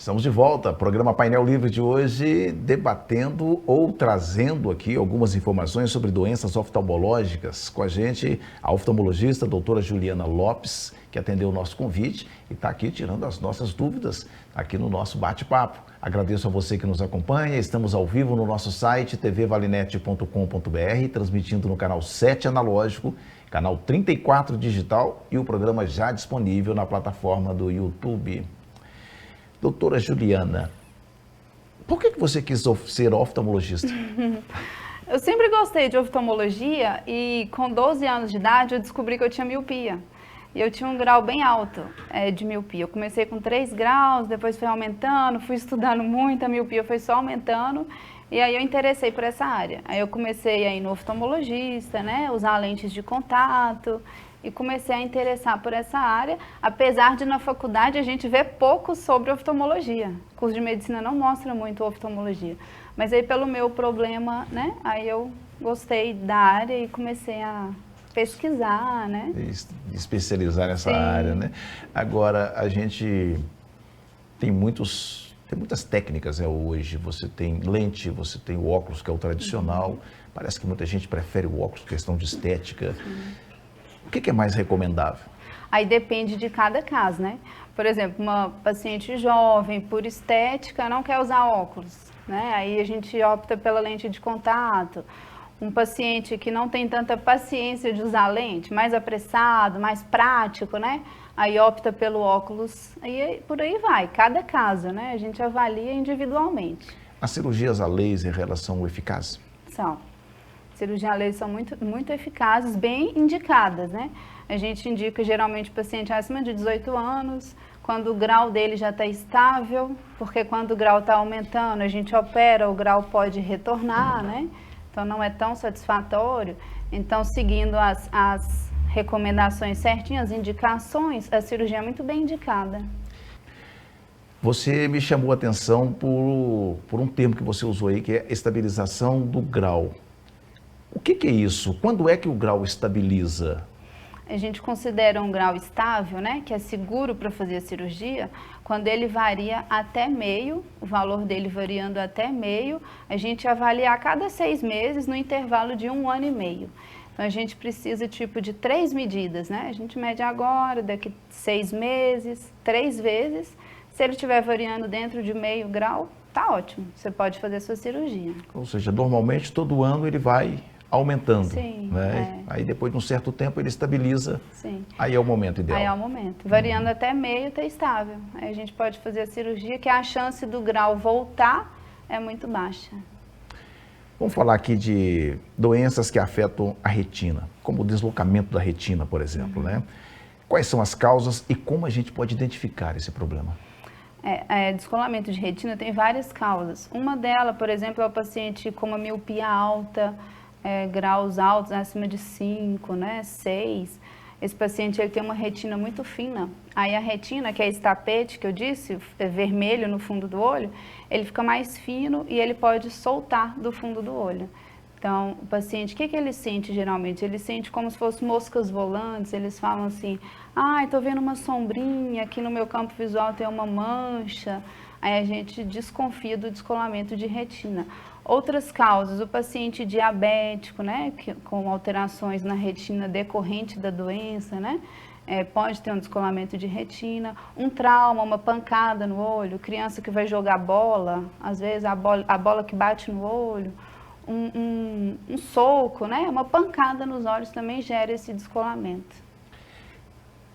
Estamos de volta, programa Painel Livre de hoje, debatendo ou trazendo aqui algumas informações sobre doenças oftalmológicas. Com a gente, a oftalmologista a doutora Juliana Lopes, que atendeu o nosso convite e está aqui tirando as nossas dúvidas aqui no nosso bate-papo. Agradeço a você que nos acompanha, estamos ao vivo no nosso site tvvalinete.com.br, transmitindo no canal 7 analógico, canal 34 digital e o programa já disponível na plataforma do YouTube. Doutora Juliana, por que você quis ser oftalmologista? Eu sempre gostei de oftalmologia e com 12 anos de idade eu descobri que eu tinha miopia. E eu tinha um grau bem alto de miopia. Eu comecei com 3 graus, depois foi aumentando, fui estudando muito, a miopia foi só aumentando. E aí eu interessei por essa área. Aí eu comecei a ir no oftalmologista, né, usar lentes de contato. E comecei a interessar por essa área, apesar de na faculdade a gente ver pouco sobre oftalmologia. O curso de medicina não mostra muito oftalmologia. Mas aí pelo meu problema, né, aí eu gostei da área e comecei a pesquisar, né? Especializar nessa área, né? Agora, a gente tem muitas técnicas hoje. Você tem lente, você tem o óculos, que é o tradicional. Parece que muita gente prefere o óculos por questão de estética. O que é mais recomendável? Aí depende de cada caso, né? Por exemplo, uma paciente jovem, por estética, não quer usar óculos, né? Aí a gente opta pela lente de contato. Um paciente que não tem tanta paciência de usar lente, mais apressado, mais prático, né? Aí opta pelo óculos, e por aí vai, cada caso, né? A gente avalia individualmente. As cirurgias a laser, elas são eficazes? São. Cirurgias a laser são muito eficazes, bem indicadas, né? A gente indica geralmente paciente acima de 18 anos, quando o grau dele já está estável, porque quando o grau está aumentando, a gente opera, o grau pode retornar, né? Então não é tão satisfatório. Então, seguindo as recomendações certinhas, as indicações, a cirurgia é muito bem indicada. Você me chamou a atenção por um termo que você usou aí, que é estabilização do grau. O que é isso? Quando é que o grau estabiliza? A gente considera um grau estável, né, que é seguro para fazer a cirurgia, quando ele varia até meio, o valor dele variando até meio, a gente avalia a cada 6 meses no intervalo de 1 ano e meio. Então a gente precisa tipo de 3 medidas, né? A gente mede agora, daqui 6 meses, 3 vezes. Se ele estiver variando dentro de meio grau, tá ótimo, você pode fazer a sua cirurgia. Ou seja, normalmente todo ano ele vai aumentando, sim, né? Aí depois de um certo tempo ele estabiliza, sim. Aí é o momento ideal. Aí é o momento, variando até meio está estável, aí a gente pode fazer a cirurgia, que a chance do grau voltar é muito baixa. Vamos falar aqui de doenças que afetam a retina, como o deslocamento da retina, por exemplo, né? Quais são as causas e como a gente pode identificar esse problema? Descolamento de retina tem várias causas. Uma delas, por exemplo, é o paciente com uma miopia alta, graus altos, acima de 5, né, 6. Esse paciente ele tem uma retina muito fina. Aí a retina, que é esse tapete que eu disse, é vermelho no fundo do olho, ele fica mais fino e ele pode soltar do fundo do olho. Então, o paciente, o que ele sente geralmente? Ele sente como se fossem moscas volantes, eles falam assim, estou vendo uma sombrinha, aqui no meu campo visual tem uma mancha. Aí a gente desconfia do descolamento de retina. Outras causas, o paciente diabético, né, com alterações na retina decorrente da doença, né, pode ter um descolamento de retina, um trauma, uma pancada no olho, criança que vai jogar bola, às vezes a bola que bate no olho, um soco, né, uma pancada nos olhos também gera esse descolamento.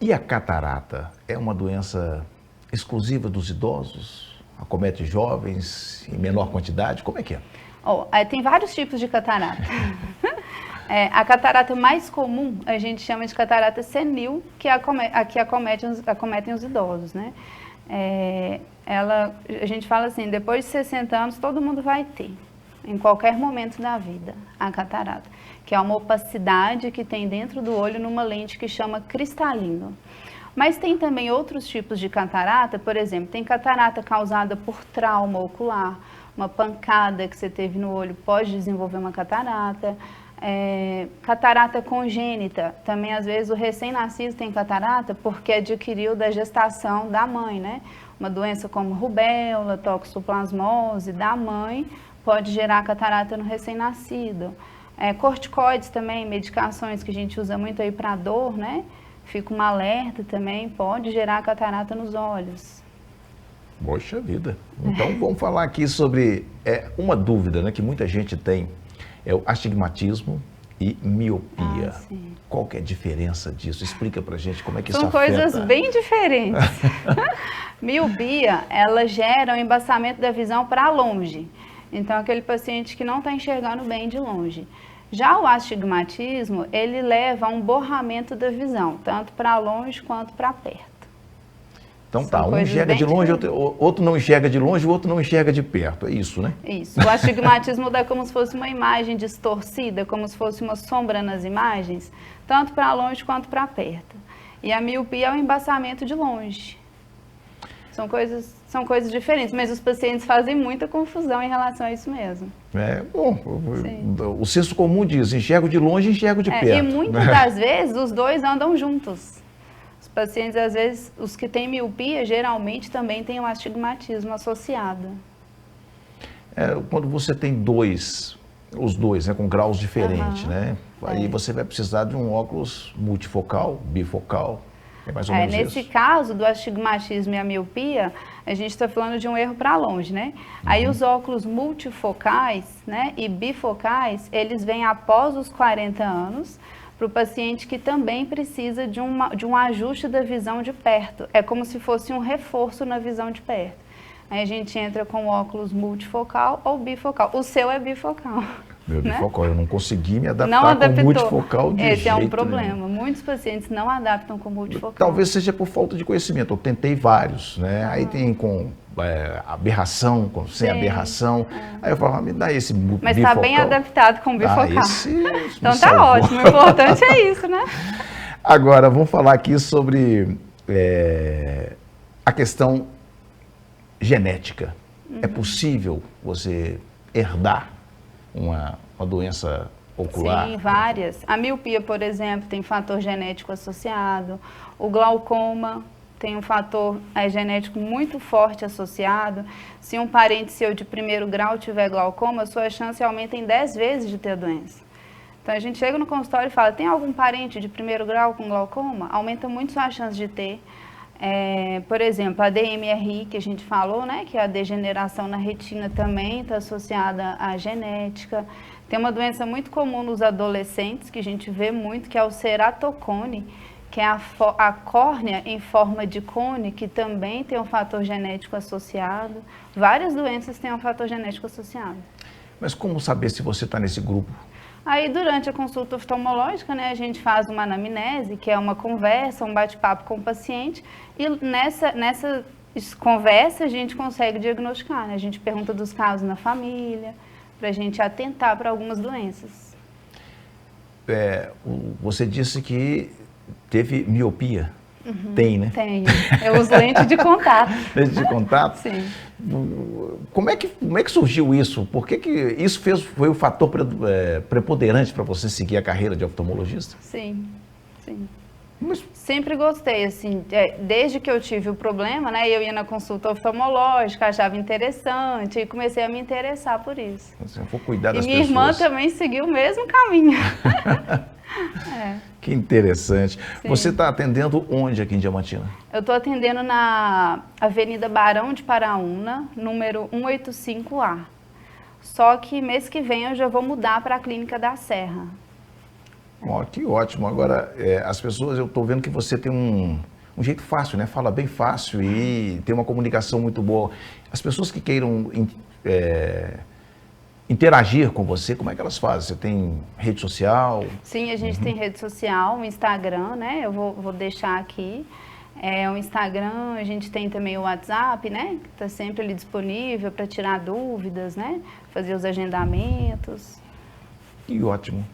E a catarata é uma doença exclusiva dos idosos? Acomete jovens em menor quantidade? Como é que é? Tem vários tipos de catarata. A catarata mais comum, a gente chama de catarata senil, que acometem os idosos, né? A gente fala assim, depois de 60 anos, todo mundo vai ter, em qualquer momento da vida, a catarata, que é uma opacidade que tem dentro do olho numa lente que chama cristalino. Mas tem também outros tipos de catarata, por exemplo, tem catarata causada por trauma ocular, uma pancada que você teve no olho pode desenvolver uma catarata. Catarata congênita, também às vezes o recém-nascido tem catarata porque adquiriu da gestação da mãe, né? Uma doença como rubéola, toxoplasmose da mãe pode gerar catarata no recém-nascido. Corticoides também, medicações que a gente usa muito aí para dor, né? Fica um alerta também, pode gerar catarata nos olhos. Poxa vida. Então vamos falar aqui sobre uma dúvida, né, que muita gente tem, é o astigmatismo e miopia. Qual que é a diferença disso? Explica pra gente como é que isso afeta. São coisas bem diferentes. Miopia, ela gera um embaçamento da visão para longe. Então, aquele paciente que não está enxergando bem de longe. Já o astigmatismo, ele leva a um borramento da visão, tanto para longe quanto para perto. Então tá, um enxerga de longe, outro não enxerga de longe, o outro não enxerga de perto, é isso, né? Isso, o astigmatismo dá como se fosse uma imagem distorcida, como se fosse uma sombra nas imagens, tanto para longe quanto para perto. E a miopia é o embaçamento de longe. São coisas diferentes, mas os pacientes fazem muita confusão em relação a isso mesmo. Bom, o senso comum diz, enxergo de longe e enxergo de perto. E muitas das vezes os dois andam juntos. Os pacientes, às vezes, os que têm miopia, geralmente também têm um astigmatismo associado. Quando você tem os dois, né, com graus diferentes, né? Aí você vai precisar de um óculos multifocal, bifocal. É mais ou menos nesse isso. caso do astigmatismo e a miopia, a gente está falando de um erro para longe, né? Aí os óculos multifocais, né, e bifocais, eles vêm após os 40 anos, para o paciente que também precisa de um ajuste da visão de perto. É como se fosse um reforço na visão de perto. Aí a gente entra com óculos multifocal ou bifocal. O seu é bifocal. Meu bifocal, né? Eu não consegui me adaptar com multifocal de jeito Esse é um problema. Nenhum. Muitos pacientes não adaptam com multifocal. Talvez seja por falta de conhecimento. Eu tentei vários, né? Aí tem com aberração, sem aberração. Aí eu falo, me dá esse bifocal. Mas está bem adaptado com bifocal. Então tá salvou. ótimo. O importante é isso, né? Agora, vamos falar aqui sobre a questão genética. É possível você herdar uma doença ocular? Sim, várias. A miopia, por exemplo, tem fator genético associado. O glaucoma tem um fator genético muito forte associado. Se um parente seu de primeiro grau tiver glaucoma, sua chance aumenta em 10 vezes de ter a doença. Então, a gente chega no consultório e fala, tem algum parente de primeiro grau com glaucoma? Aumenta muito sua chance de ter. Por exemplo, a DMRI que a gente falou, né, que é a degeneração na retina também está associada à genética. Tem uma doença muito comum nos adolescentes, que a gente vê muito, que é o ceratocone, que é a córnea em forma de cone, que também tem um fator genético associado. Várias doenças têm um fator genético associado. Mas como saber se você está nesse grupo? Aí, durante a consulta oftalmológica, né, a gente faz uma anamnese, que é uma conversa, um bate-papo com o paciente, e nessa conversa a gente consegue diagnosticar, né? A gente pergunta dos casos na família, para a gente atentar para algumas doenças. Você disse que teve miopia. Tem, né? Tenho. Eu uso lente de contato. Lente de contato? Sim. Como é que surgiu isso? Por que isso foi o fator preponderante para você seguir a carreira de oftalmologista? Sim, sim. Mas... Sempre gostei, assim, desde que eu tive o problema, né, eu ia na consulta oftalmológica, achava interessante e comecei a me interessar por isso. Você for cuidar das pessoas. E minha irmã também seguiu o mesmo caminho. Que interessante. Sim. Você está atendendo onde aqui em Diamantina? Eu estou atendendo na Avenida Barão de Paraúna, número 185A. Só que mês que vem eu já vou mudar para a Clínica da Serra. Que ótimo. Agora, as pessoas, eu estou vendo que você tem um jeito fácil, né? Fala bem fácil e tem uma comunicação muito boa. As pessoas que queiram interagir com você, como é que elas fazem? Você tem rede social? Sim, a gente tem rede social, o Instagram, né? Eu vou deixar aqui. O Instagram, a gente tem também o WhatsApp, né? Que está sempre ali disponível para tirar dúvidas, né? Fazer os agendamentos. Que ótimo.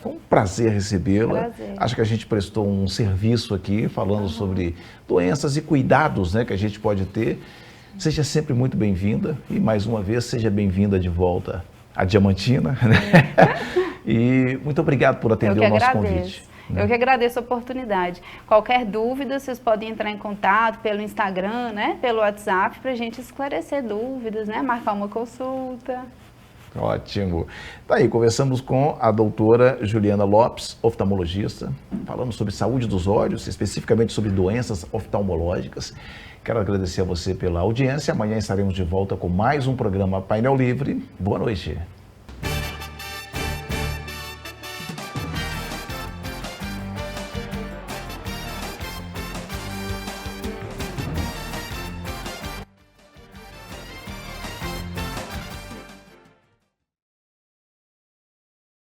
Foi um prazer recebê-la. Prazer. Acho que a gente prestou um serviço aqui, falando sobre doenças e cuidados, né, que a gente pode ter. Seja sempre muito bem-vinda e, mais uma vez, seja bem-vinda de volta à Diamantina. Né? E muito obrigado por atender o nosso convite. Eu que agradeço a oportunidade. Qualquer dúvida, vocês podem entrar em contato pelo Instagram, né? Pelo WhatsApp, para a gente esclarecer dúvidas, né? Marcar uma consulta. Ótimo. Tá aí, conversamos com a doutora Juliana Lopes, oftalmologista, falando sobre saúde dos olhos, especificamente sobre doenças oftalmológicas. Quero agradecer a você pela audiência. Amanhã estaremos de volta com mais um programa Painel Livre. Boa noite.